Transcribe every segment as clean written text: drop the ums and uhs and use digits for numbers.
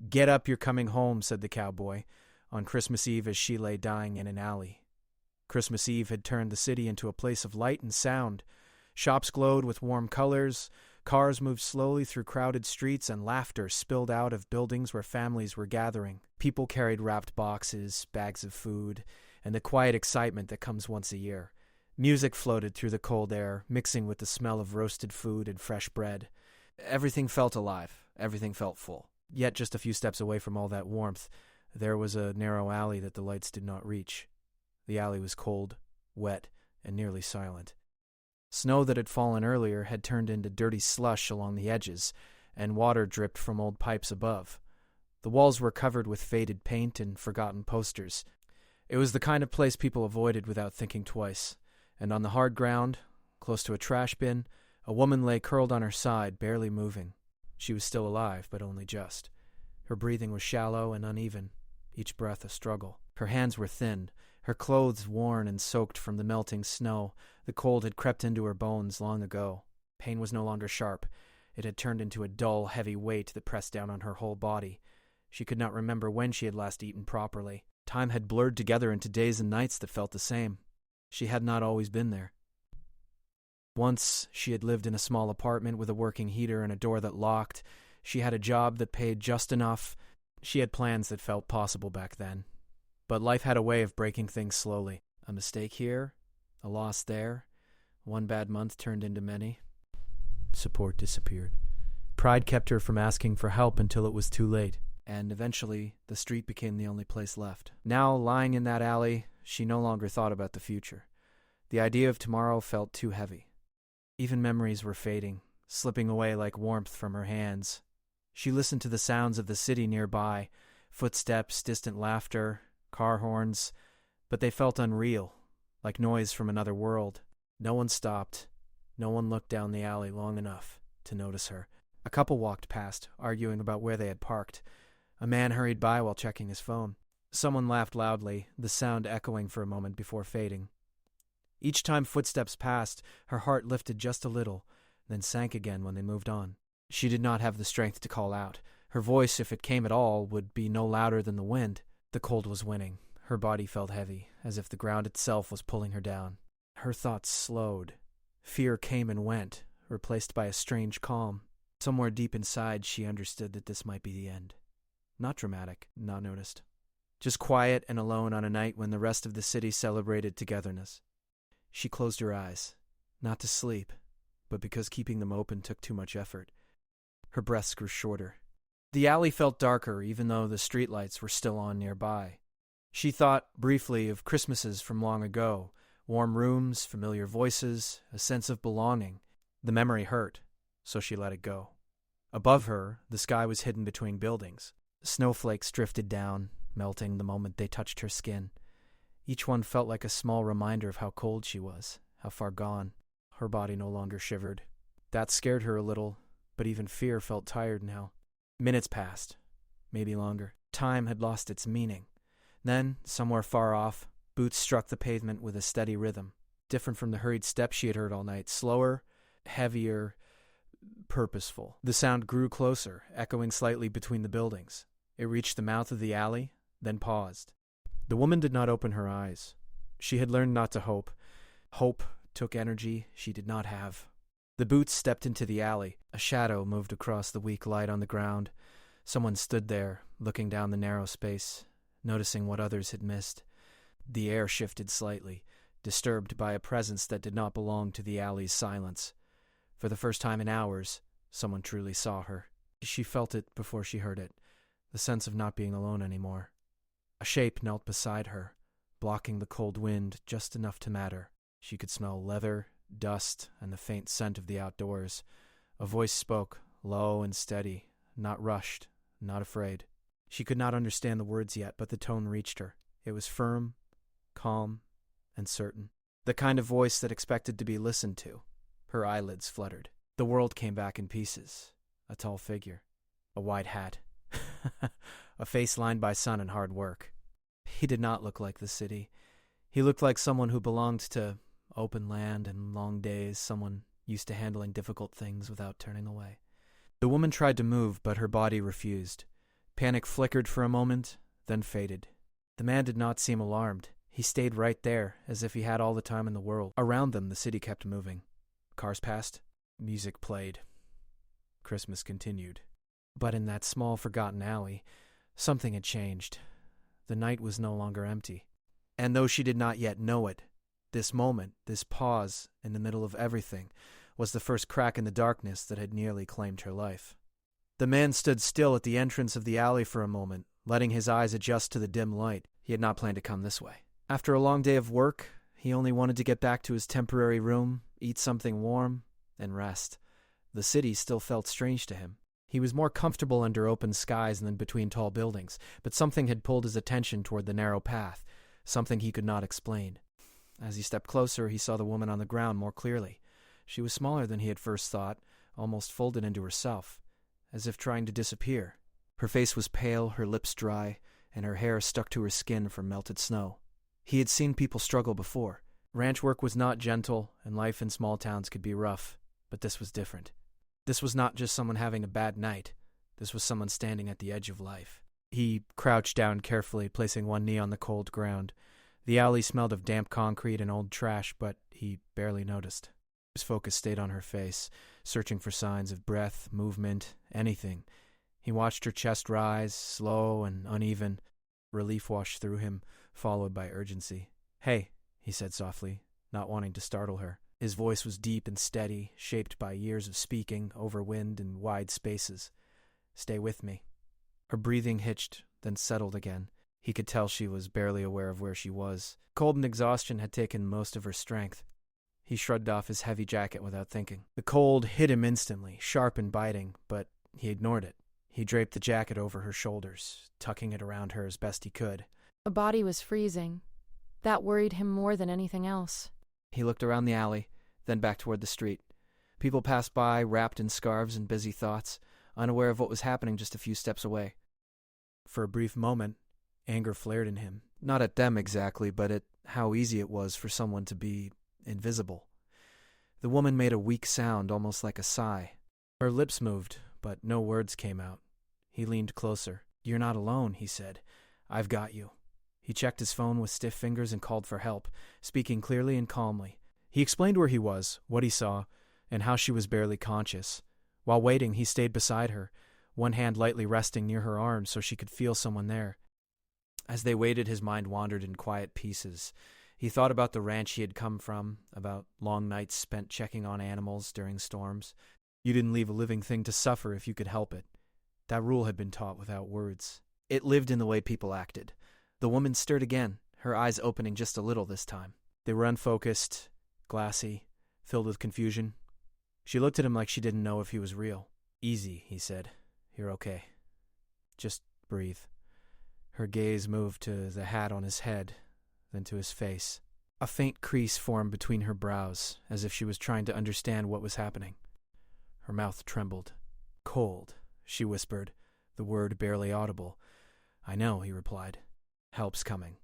"Get up, you're coming home," said the cowboy, on Christmas Eve as she lay dying in an alley. Christmas Eve had turned the city into a place of light and sound. Shops glowed with warm colors, cars moved slowly through crowded streets, and laughter spilled out of buildings where families were gathering. People carried wrapped boxes, bags of food, and the quiet excitement that comes once a year. Music floated through the cold air, mixing with the smell of roasted food and fresh bread. Everything felt alive. Everything felt full. Yet just a few steps away from all that warmth, there was a narrow alley that the lights did not reach. The alley was cold, wet, and nearly silent. Snow that had fallen earlier had turned into dirty slush along the edges, and water dripped from old pipes above. The walls were covered with faded paint and forgotten posters. It was the kind of place people avoided without thinking twice, and on the hard ground, close to a trash bin, a woman lay curled on her side, barely moving. She was still alive, but only just. Her breathing was shallow and uneven, each breath a struggle. Her hands were thin, her clothes worn and soaked from the melting snow. The cold had crept into her bones long ago. Pain was no longer sharp. It had turned into a dull, heavy weight that pressed down on her whole body. She could not remember when she had last eaten properly. Time had blurred together into days and nights that felt the same. She had not always been there. Once, she had lived in a small apartment with a working heater and a door that locked. She had a job that paid just enough. She had plans that felt possible back then. But life had a way of breaking things slowly. A mistake here, a loss there. One bad month turned into many. Support disappeared. Pride kept her from asking for help until it was too late. And eventually, the street became the only place left. Now, lying in that alley, she no longer thought about the future. The idea of tomorrow felt too heavy. Even memories were fading, slipping away like warmth from her hands. She listened to the sounds of the city nearby, footsteps, distant laughter, car horns, but they felt unreal, like noise from another world. No one stopped. No one looked down the alley long enough to notice her. A couple walked past, arguing about where they had parked. A man hurried by while checking his phone. Someone laughed loudly, the sound echoing for a moment before fading. Each time footsteps passed, her heart lifted just a little, then sank again when they moved on. She did not have the strength to call out. Her voice, if it came at all, would be no louder than the wind. The cold was winning. Her body felt heavy, as if the ground itself was pulling her down. Her thoughts slowed. Fear came and went, replaced by a strange calm. Somewhere deep inside, she understood that this might be the end. Not dramatic, not noticed. Just quiet and alone on a night when the rest of the city celebrated togetherness. She closed her eyes, not to sleep, but because keeping them open took too much effort. Her breaths grew shorter. The alley felt darker, even though the streetlights were still on nearby. She thought briefly of Christmases from long ago, warm rooms, familiar voices, a sense of belonging. The memory hurt, so she let it go. Above her, the sky was hidden between buildings. Snowflakes drifted down, melting the moment they touched her skin. Each one felt like a small reminder of how cold she was, how far gone. Her body no longer shivered. That scared her a little, but even fear felt tired now. Minutes passed, maybe longer. Time had lost its meaning. Then, somewhere far off, boots struck the pavement with a steady rhythm, different from the hurried steps she had heard all night, slower, heavier, purposeful. The sound grew closer, echoing slightly between the buildings. It reached the mouth of the alley, then paused. The woman did not open her eyes. She had learned not to hope. Hope took energy she did not have. The boots stepped into the alley. A shadow moved across the weak light on the ground. Someone stood there, looking down the narrow space, noticing what others had missed. The air shifted slightly, disturbed by a presence that did not belong to the alley's silence. For the first time in hours, someone truly saw her. She felt it before she heard it, the sense of not being alone anymore. A shape knelt beside her, blocking the cold wind just enough to matter. She could smell leather, dust, and the faint scent of the outdoors. A voice spoke, low and steady, not rushed, not afraid. She could not understand the words yet, but the tone reached her. It was firm, calm, and certain. The kind of voice that expected to be listened to. Her eyelids fluttered. The world came back in pieces. A tall figure. A wide hat. A face lined by sun and hard work. He did not look like the city. He looked like someone who belonged to open land and long days, someone used to handling difficult things without turning away. The woman tried to move, but her body refused. Panic flickered for a moment, then faded. The man did not seem alarmed. He stayed right there, as if he had all the time in the world. Around them, the city kept moving. Cars passed. Music played. Christmas continued. But in that small, forgotten alley, something had changed. The night was no longer empty. And though she did not yet know it, this moment, this pause in the middle of everything, was the first crack in the darkness that had nearly claimed her life. The man stood still at the entrance of the alley for a moment, letting his eyes adjust to the dim light. He had not planned to come this way. After a long day of work, he only wanted to get back to his temporary room, eat something warm, and rest. The city still felt strange to him. He was more comfortable under open skies than between tall buildings, but something had pulled his attention toward the narrow path, something he could not explain. As he stepped closer, he saw the woman on the ground more clearly. She was smaller than he had first thought, almost folded into herself, as if trying to disappear. Her face was pale, her lips dry, and her hair stuck to her skin from melted snow. He had seen people struggle before. Ranch work was not gentle, and life in small towns could be rough, but this was different. This was not just someone having a bad night. This was someone standing at the edge of life. He crouched down carefully, placing one knee on the cold ground. The alley smelled of damp concrete and old trash, but he barely noticed. His focus stayed on her face, searching for signs of breath, movement, anything. He watched her chest rise, slow and uneven. Relief washed through him, followed by urgency. "Hey," he said softly, not wanting to startle her. His voice was deep and steady, shaped by years of speaking over wind and wide spaces. "Stay with me." Her breathing hitched, then settled again. He could tell she was barely aware of where she was. Cold and exhaustion had taken most of her strength. He shrugged off his heavy jacket without thinking. The cold hit him instantly, sharp and biting, but he ignored it. He draped the jacket over her shoulders, tucking it around her as best he could. Her body was freezing. That worried him more than anything else. He looked around the alley, then back toward the street. People passed by, wrapped in scarves and busy thoughts, unaware of what was happening just a few steps away. For a brief moment, anger flared in him. Not at them exactly, but at how easy it was for someone to be invisible. The woman made a weak sound, almost like a sigh. Her lips moved, but no words came out. He leaned closer. "You're not alone," he said. "I've got you." He checked his phone with stiff fingers and called for help, speaking clearly and calmly. He explained where he was, what he saw, and how she was barely conscious. While waiting, he stayed beside her, one hand lightly resting near her arm so she could feel someone there. As they waited, his mind wandered in quiet pieces. He thought about the ranch he had come from, about long nights spent checking on animals during storms. You didn't leave a living thing to suffer if you could help it. That rule had been taught without words. It lived in the way people acted. The woman stirred again, her eyes opening just a little this time. They were unfocused, glassy, filled with confusion. She looked at him like she didn't know if he was real. "Easy," he said. "You're okay. Just breathe." Her gaze moved to the hat on his head, then to his face. A faint crease formed between her brows, as if she was trying to understand what was happening. Her mouth trembled. "Cold," she whispered, the word barely audible. "I know," he replied. "Help's coming."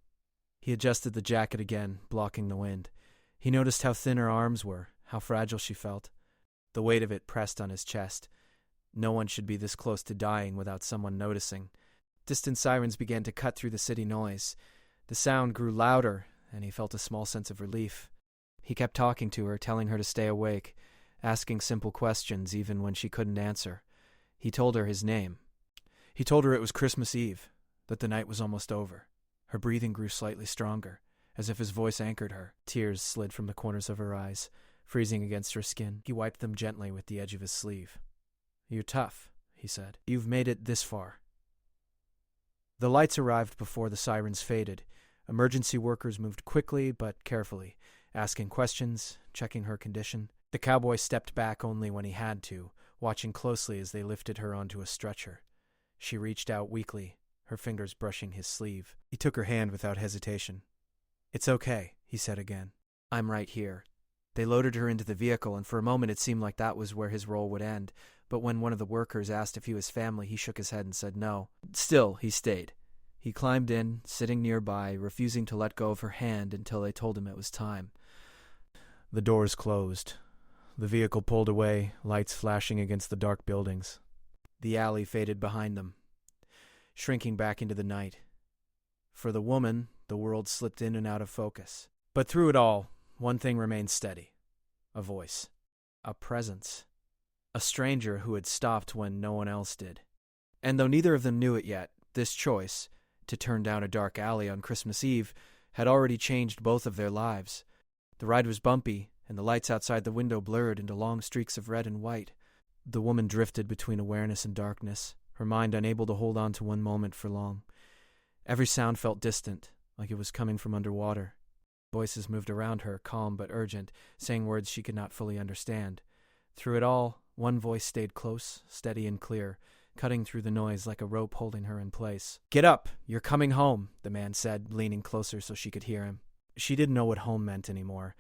He adjusted the jacket again, blocking the wind. He noticed how thin her arms were, how fragile she felt. The weight of it pressed on his chest. No one should be this close to dying without someone noticing. Distant sirens began to cut through the city noise. The sound grew louder, and he felt a small sense of relief. He kept talking to her, telling her to stay awake, asking simple questions even when she couldn't answer. He told her his name. He told her it was Christmas Eve, that the night was almost over. Her breathing grew slightly stronger, as if his voice anchored her. Tears slid from the corners of her eyes, freezing against her skin. He wiped them gently with the edge of his sleeve. "You're tough," he said. "You've made it this far." The lights arrived before the sirens faded. Emergency workers moved quickly but carefully, asking questions, checking her condition. The cowboy stepped back only when he had to, watching closely as they lifted her onto a stretcher. She reached out weakly, her fingers brushing his sleeve. He took her hand without hesitation. "It's okay," he said again. "I'm right here." They loaded her into the vehicle, and for a moment it seemed like that was where his role would end. But when one of the workers asked if he was family, he shook his head and said no. Still, he stayed. He climbed in, sitting nearby, refusing to let go of her hand until they told him it was time. The doors closed. The vehicle pulled away, lights flashing against the dark buildings. The alley faded behind them. shrinking back into the night. For the woman, the world slipped in and out of focus. But through it all, one thing remained steady. A voice. A presence. A stranger who had stopped when no one else did. And though neither of them knew it yet, this choice, to turn down a dark alley on Christmas Eve, had already changed both of their lives. The ride was bumpy, and the lights outside the window blurred into long streaks of red and white. The woman drifted between awareness and darkness, her mind unable to hold on to one moment for long. Every sound felt distant, like it was coming from underwater. Voices moved around her, calm but urgent, saying words she could not fully understand. Through it all, one voice stayed close, steady and clear, cutting through the noise like a rope holding her in place. "Get up! You're coming home," the man said, leaning closer so she could hear him. She didn't know what home meant anymore.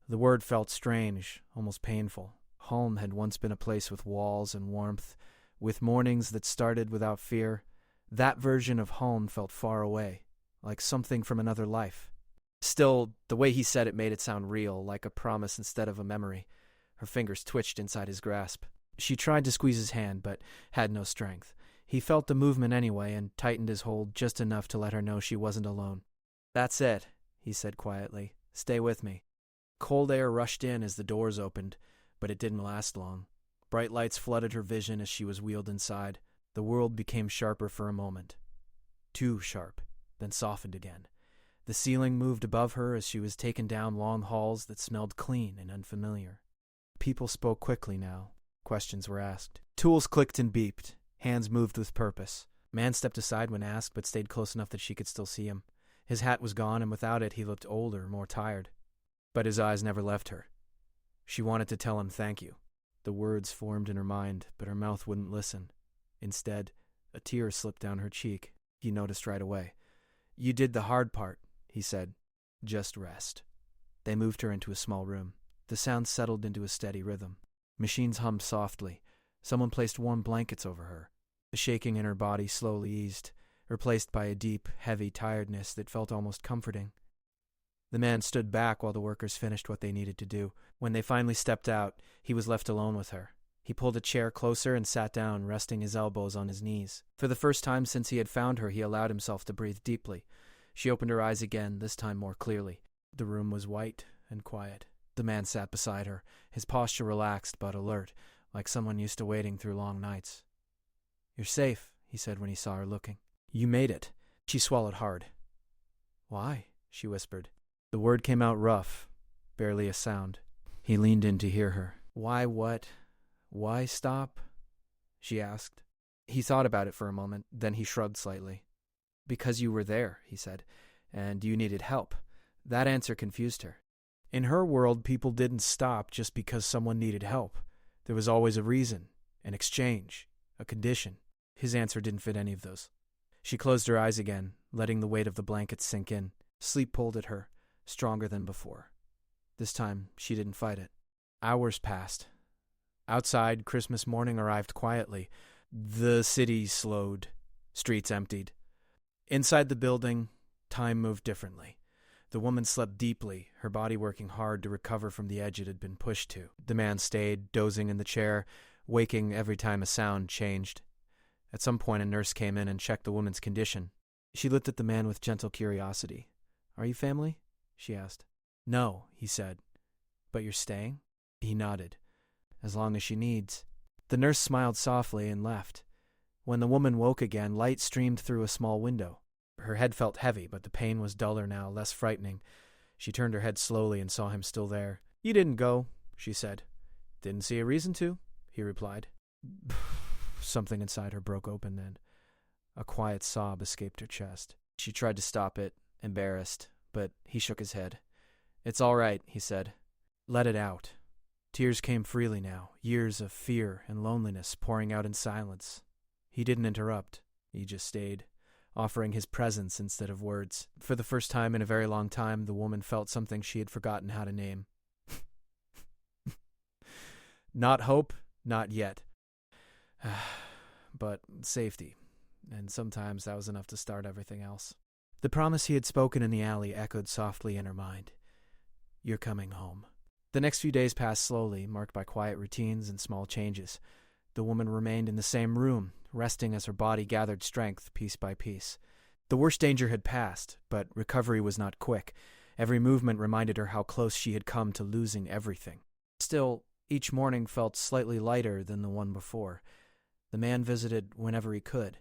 The word felt strange, almost painful. Home had once been a place with walls and warmth, with mornings that started without fear. That version of home felt far away, like something from another life. Still, the way he said it made it sound real, like a promise instead of a memory. Her fingers twitched inside his grasp. She tried to squeeze his hand, but had no strength. He felt the movement anyway and tightened his hold just enough to let her know she wasn't alone. "That's it," he said quietly. "Stay with me." Cold air rushed in as the doors opened, but it didn't last long. Bright lights flooded her vision as she was wheeled inside. The world became sharper for a moment. Too sharp, then softened again. The ceiling moved above her as she was taken down long halls that smelled clean and unfamiliar. People spoke quickly now. Questions were asked. Tools clicked and beeped. Hands moved with purpose. Man stepped aside when asked, but stayed close enough that she could still see him. His hat was gone, and without it he looked older, more tired. But his eyes never left her. She wanted to tell him thank you. The words formed in her mind, but her mouth wouldn't listen. Instead, a tear slipped down her cheek. He noticed right away. "You did the hard part," he said. "Just rest." They moved her into a small room. The sound settled into a steady rhythm. Machines hummed softly. Someone placed warm blankets over her. The shaking in her body slowly eased, replaced by a deep, heavy tiredness that felt almost comforting. The man stood back while the workers finished what they needed to do. When they finally stepped out, he was left alone with her. He pulled a chair closer and sat down, resting his elbows on his knees. For the first time since he had found her, he allowed himself to breathe deeply. She opened her eyes again, this time more clearly. The room was white and quiet. The man sat beside her, his posture relaxed but alert, like someone used to waiting through long nights. "You're safe," he said when he saw her looking. "You made it." She swallowed hard. "Why?" she whispered. The word came out rough, barely a sound. He leaned in to hear her. "Why what? Why stop?" she asked. He thought about it for a moment, then he shrugged slightly. "Because you were there," he said, "and you needed help." That answer confused her. In her world, people didn't stop just because someone needed help. There was always a reason, an exchange, a condition. His answer didn't fit any of those. She closed her eyes again, letting the weight of the blankets sink in. Sleep pulled at her, stronger than before. This time, she didn't fight it. Hours passed. Outside, Christmas morning arrived quietly. The city slowed. Streets emptied. Inside the building, time moved differently. The woman slept deeply, her body working hard to recover from the edge it had been pushed to. The man stayed, dozing in the chair, waking every time a sound changed. At some point, a nurse came in and checked the woman's condition. She looked at the man with gentle curiosity. "Are you family?" she asked. "No," he said. "But you're staying?" He nodded. "As long as she needs." The nurse smiled softly and left. When the woman woke again, light streamed through a small window. Her head felt heavy, but the pain was duller now, less frightening. She turned her head slowly and saw him still there. "You didn't go," she said. "Didn't see a reason to," he replied. Something inside her broke open then. A quiet sob escaped her chest. She tried to stop it, embarrassed, but he shook his head. "It's all right," he said. "Let it out." Tears came freely now, years of fear and loneliness pouring out in silence. He didn't interrupt. He just stayed, offering his presence instead of words. For the first time in a very long time, the woman felt something she had forgotten how to name. Not hope, not yet. But safety. And sometimes that was enough to start everything else. The promise he had spoken in the alley echoed softly in her mind. "You're coming home." The next few days passed slowly, marked by quiet routines and small changes. The woman remained in the same room, resting as her body gathered strength piece by piece. The worst danger had passed, but recovery was not quick. Every movement reminded her how close she had come to losing everything. Still, each morning felt slightly lighter than the one before. The man visited whenever he could.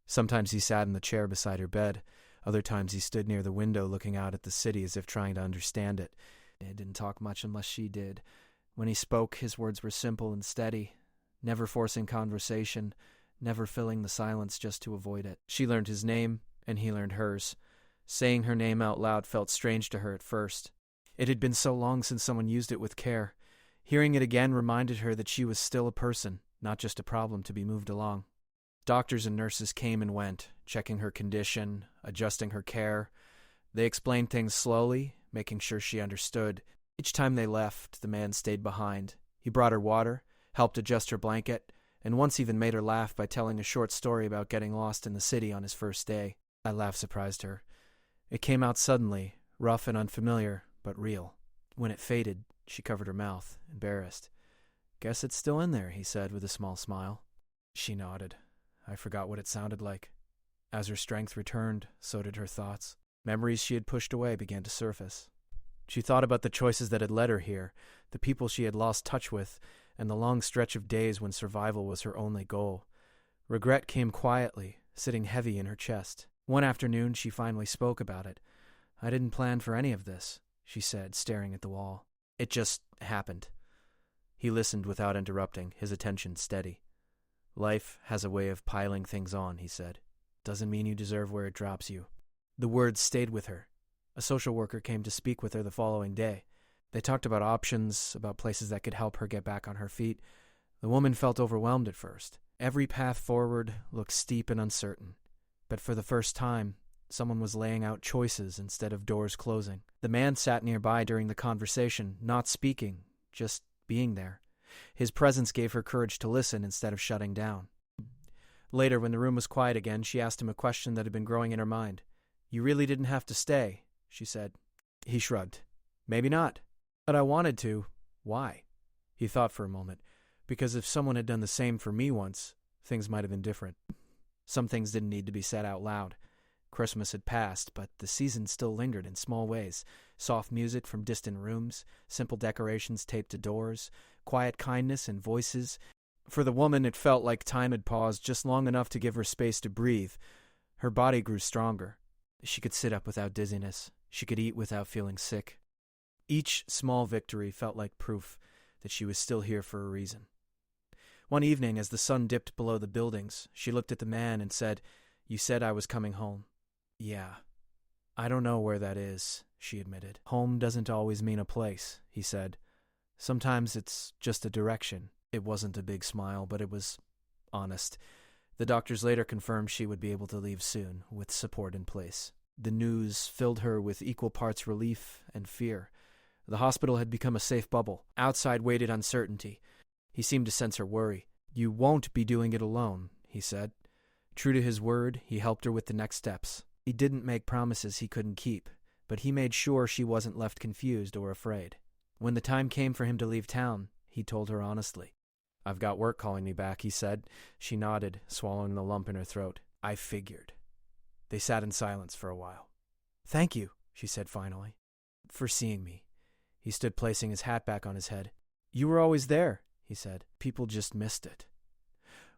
Sometimes he sat in the chair beside her bed. Other times he stood near the window looking out at the city as if trying to understand it. He didn't talk much unless she did. When he spoke, his words were simple and steady, never forcing conversation, never filling the silence just to avoid it. She learned his name, and he learned hers. Saying her name out loud felt strange to her at first. It had been so long since someone used it with care. Hearing it again reminded her that she was still a person, not just a problem to be moved along. Doctors and nurses came and went, checking her condition, adjusting her care. They explained things slowly, making sure she understood. Each time they left, the man stayed behind. He brought her water, helped adjust her blanket, and once even made her laugh by telling a short story about getting lost in the city on his first day. That laugh surprised her. It came out suddenly, rough and unfamiliar, but real. When it faded, she covered her mouth, embarrassed. "Guess it's still in there," he said with a small smile. She nodded. I forgot what it sounded like. As her strength returned, so did her thoughts. Memories she had pushed away began to surface. She thought about the choices that had led her here, the people she had lost touch with, and the long stretch of days when survival was her only goal. Regret came quietly, sitting heavy in her chest. One afternoon, she finally spoke about it. "I didn't plan for any of this," she said, staring at the wall. "It just happened." He listened without interrupting, his attention steady. "Life has a way of piling things on," he said. "Doesn't mean you deserve where it drops you." The words stayed with her. A social worker came to speak with her the following day. They talked about options, about places that could help her get back on her feet. The woman felt overwhelmed at first. Every path forward looked steep and uncertain. But for the first time, someone was laying out choices instead of doors closing. The man sat nearby during the conversation, not speaking, just being there. His presence gave her courage to listen instead of shutting down. Later, when the room was quiet again, she asked him a question that had been growing in her mind. "You really didn't have to stay," she said. He shrugged. "Maybe not. But I wanted to. Why?" He thought for a moment. "Because if someone had done the same for me once, things might have been different." Some things didn't need to be said out loud. Christmas had passed, but the season still lingered in small ways. Soft music from distant rooms, simple decorations taped to doors, quiet kindness and voices. For the woman, it felt like time had paused just long enough to give her space to breathe. Her body grew stronger. She could sit up without dizziness. She could eat without feeling sick. Each small victory felt like proof that she was still here for a reason. One evening, as the sun dipped below the buildings, she looked at the man and said, "You said I was coming home." "Yeah. I don't know where that is," she admitted. "Home doesn't always mean a place," he said. "Sometimes it's just a direction." It wasn't a big smile, but it was honest. The doctors later confirmed she would be able to leave soon, with support in place. The news filled her with equal parts relief and fear. The hospital had become a safe bubble. Outside waited uncertainty. He seemed to sense her worry. "You won't be doing it alone," he said. True to his word, he helped her with the next steps. He didn't make promises he couldn't keep, but he made sure she wasn't left confused or afraid. When the time came for him to leave town, he told her honestly. "I've got work calling me back," he said. She nodded, swallowing the lump in her throat. "I figured." They sat in silence for a while. "Thank you," she said finally, "for seeing me." He stood placing his hat back on his head. "You were always there," he said. "People just missed it."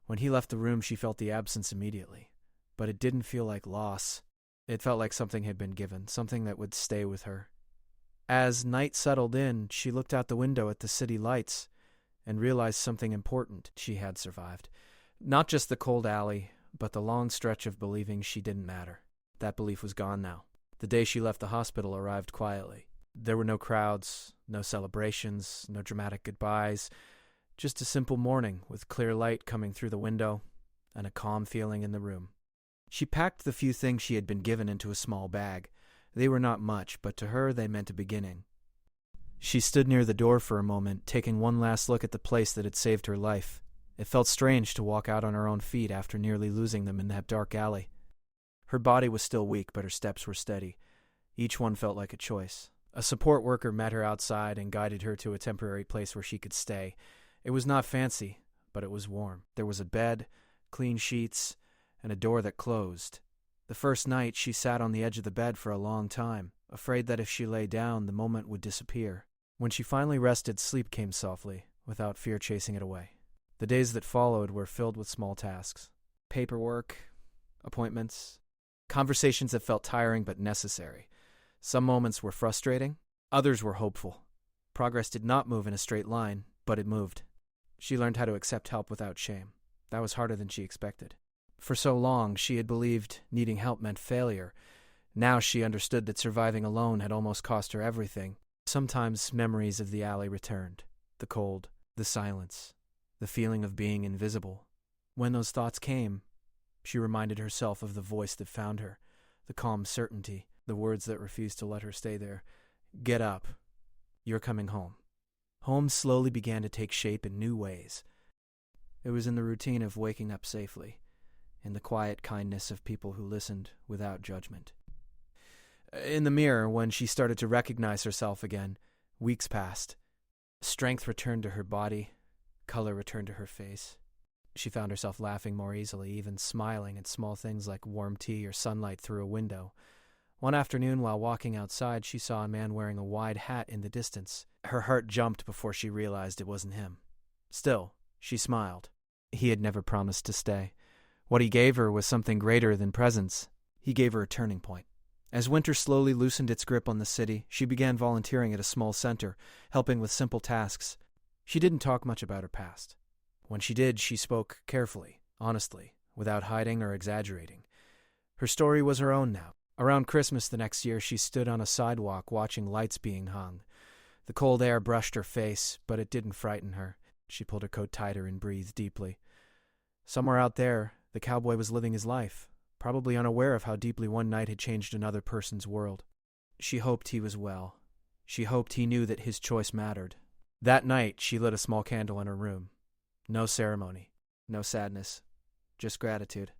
When he left the room, she felt the absence immediately. But it didn't feel like loss. It felt like something had been given, something that would stay with her. As night settled in, she looked out the window at the city lights and realized something important. She had survived. Not just the cold alley, but the long stretch of believing she didn't matter. That belief was gone now. The day she left the hospital arrived quietly. There were no crowds, no celebrations, no dramatic goodbyes. Just a simple morning with clear light coming through the window and a calm feeling in the room. She packed the few things she had been given into a small bag. They were not much, but to her they meant a beginning. She stood near the door for a moment, taking one last look at the place that had saved her life. It felt strange to walk out on her own feet after nearly losing them in that dark alley. Her body was still weak, but her steps were steady. Each one felt like a choice. A support worker met her outside and guided her to a temporary place where she could stay. It was not fancy, but it was warm. There was a bed, clean sheets, and a door that closed. The first night, she sat on the edge of the bed for a long time, afraid that if she lay down, the moment would disappear. When she finally rested, sleep came softly, without fear chasing it away. The days that followed were filled with small tasks. Paperwork, appointments, conversations that felt tiring but necessary. Some moments were frustrating, others were hopeful. Progress did not move in a straight line, but it moved. She learned how to accept help without shame. That was harder than she expected. For so long, she had believed needing help meant failure. Now she understood that surviving alone had almost cost her everything. Sometimes memories of the alley returned. The cold, the silence, the feeling of being invisible. When those thoughts came, she reminded herself of the voice that found her, the calm certainty, the words that refused to let her stay there. Get up. You're coming home. Home slowly began to take shape in new ways. It was in the routine of waking up safely, in the quiet kindness of people who listened without judgment. In the mirror, when she started to recognize herself again, weeks passed. Strength returned to her body, color returned to her face. She found herself laughing more easily, even smiling at small things like warm tea or sunlight through a window. One afternoon, while walking outside, she saw a man wearing a wide hat in the distance. Her heart jumped before she realized it wasn't him. Still, she smiled. He had never promised to stay. What he gave her was something greater than presents. He gave her a turning point. As winter slowly loosened its grip on the city, she began volunteering at a small center, helping with simple tasks. She didn't talk much about her past. When she did, she spoke carefully, honestly, without hiding or exaggerating. Her story was her own now. Around Christmas the next year, she stood on a sidewalk watching lights being hung. The cold air brushed her face, but it didn't frighten her. She pulled her coat tighter and breathed deeply. Somewhere out there, the cowboy was living his life, probably unaware of how deeply one night had changed another person's world. She hoped he was well. She hoped he knew that his choice mattered. That night, she lit a small candle in her room. No ceremony, no sadness, just gratitude.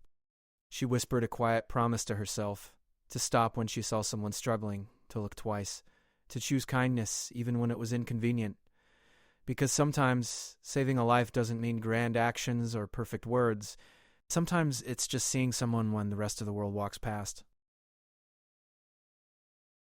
She whispered a quiet promise to herself, to stop when she saw someone struggling, to look twice, to choose kindness even when it was inconvenient. Because sometimes saving a life doesn't mean grand actions or perfect words. Sometimes it's just seeing someone when the rest of the world walks past.